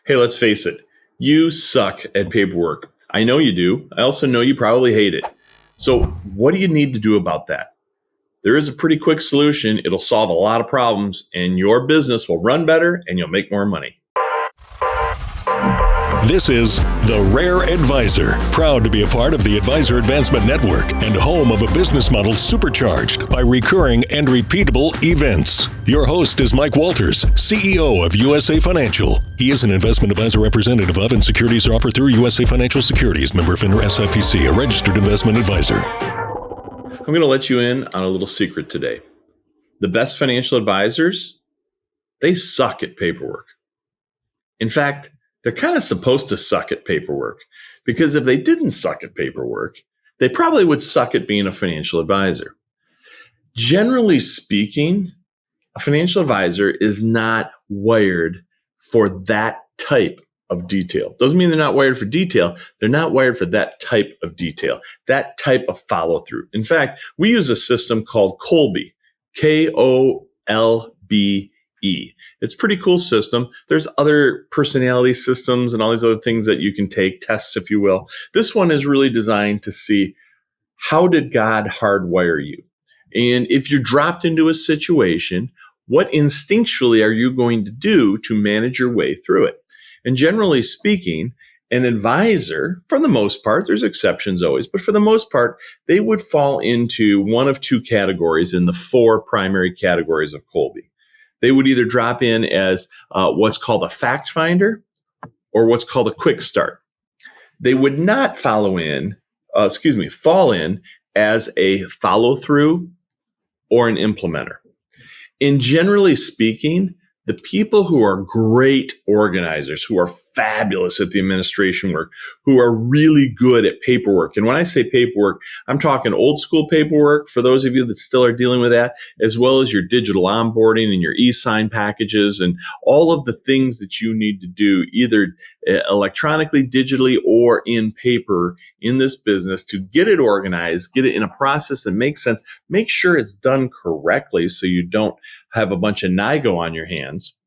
Hey, let's face it. You suck at paperwork. I know you do. I also know you probably hate it. So what do you need to do about that? There is a pretty quick solution. It'll solve a lot of problems and your business will run better and you'll make more money. This is The Rare Advisor, proud to be a part of the Advisor Advancement Network and home of a business model supercharged by recurring and repeatable events. Your host is Mike Walters, CEO of USA Financial. He is an investment advisor representative of and securities are offered through USA Financial Securities, member FINRA SIPC, a registered investment advisor. I'm going to let you in on a little secret today. The best financial advisors, they suck at paperwork. In fact, they're kind of supposed to suck at paperwork because if they didn't suck at paperwork, they probably would suck at being a financial advisor. Generally speaking, a financial advisor is not wired for that type of detail. Doesn't mean they're not wired for detail. They're not wired for that type of detail, that type of follow through. In fact, we use a system called Kolbe, Kolbe. It's a pretty cool system. There's other personality systems and all these other things that you can take, tests, if you will. This one is really designed to see how did God hardwire you? And if you're dropped into a situation, what instinctually are you going to do to manage your way through it? And generally speaking, an advisor, for the most part, there's exceptions always, but for the most part, they would fall into one of two categories in the four primary categories of Kolbe. They would either drop in as what's called a fact finder or what's called a quick start. They would not fall in as a follow through or an implementer. And generally speaking, the people who are great organizers, who are fabulous at the administration work, who are really good at paperwork. And when I say paperwork, I'm talking old school paperwork for those of you that still are dealing with that, as well as your digital onboarding and your e-sign packages and all of the things that you need to do either electronically, digitally, or in paper in this business to get it organized, get it in a process that makes sense, make sure it's done correctly so you don't have a bunch of NIGO on your hands.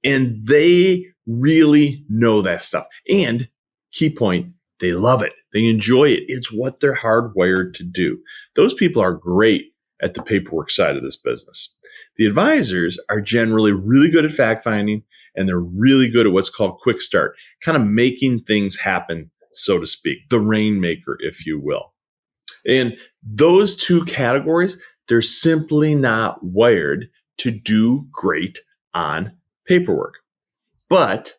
And they really know that stuff. And key point, they love it. They enjoy it. It's what they're hardwired to do. Those people are great at the paperwork side of this business. The advisors are generally really good at fact finding, and they're really good at what's called quick start, kind of making things happen, so to speak, the rainmaker, if you will. And those two categories, they're simply not wired to do great on paperwork. But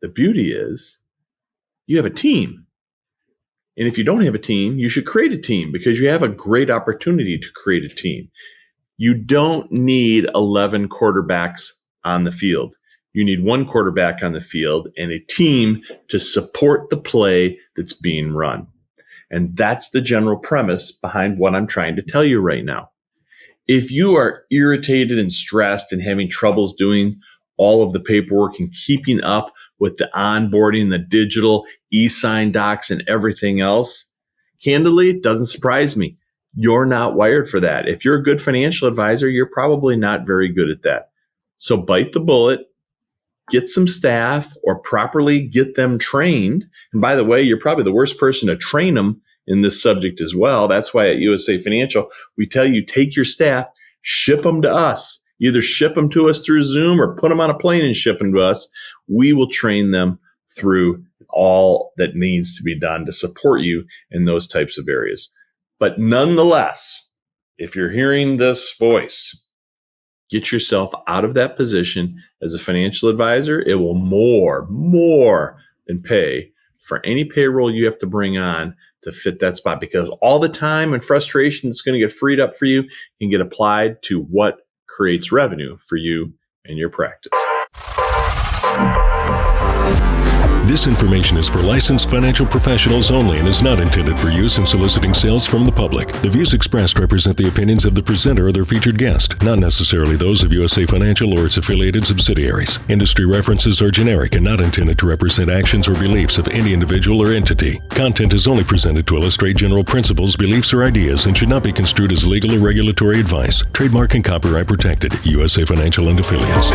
the beauty is you have a team. And if you don't have a team, you should create a team because you have a great opportunity to create a team. You don't need 11 quarterbacks on the field. You need one quarterback on the field and a team to support the play that's being run. And that's the general premise behind what I'm trying to tell you right now. If you are irritated and stressed and having troubles doing all of the paperwork and keeping up with the onboarding, the digital e-sign docs and everything else, candidly, it doesn't surprise me. You're not wired for that. If you're a good financial advisor, you're probably not very good at that. So bite the bullet, get some staff or properly get them trained. And by the way, you're probably the worst person to train them in this subject as well. That's why at USA Financial, we tell you, take your staff, ship them to us. Either ship them to us through Zoom or put them on a plane and ship them to us. We will train them through all that needs to be done to support you in those types of areas. But nonetheless, if you're hearing this voice, get yourself out of that position as a financial advisor. It will more than pay for any payroll you have to bring on to fit that spot, because all the time and frustration that's going to get freed up for you can get applied to what creates revenue for you and your practice. This information is for licensed financial professionals only and is not intended for use in soliciting sales from the public. The views expressed represent the opinions of the presenter or their featured guest, not necessarily those of USA Financial or its affiliated subsidiaries. Industry references are generic and not intended to represent actions or beliefs of any individual or entity. Content is only presented to illustrate general principles, beliefs, or ideas and should not be construed as legal or regulatory advice. Trademark and copyright protected. USA Financial and Affiliates.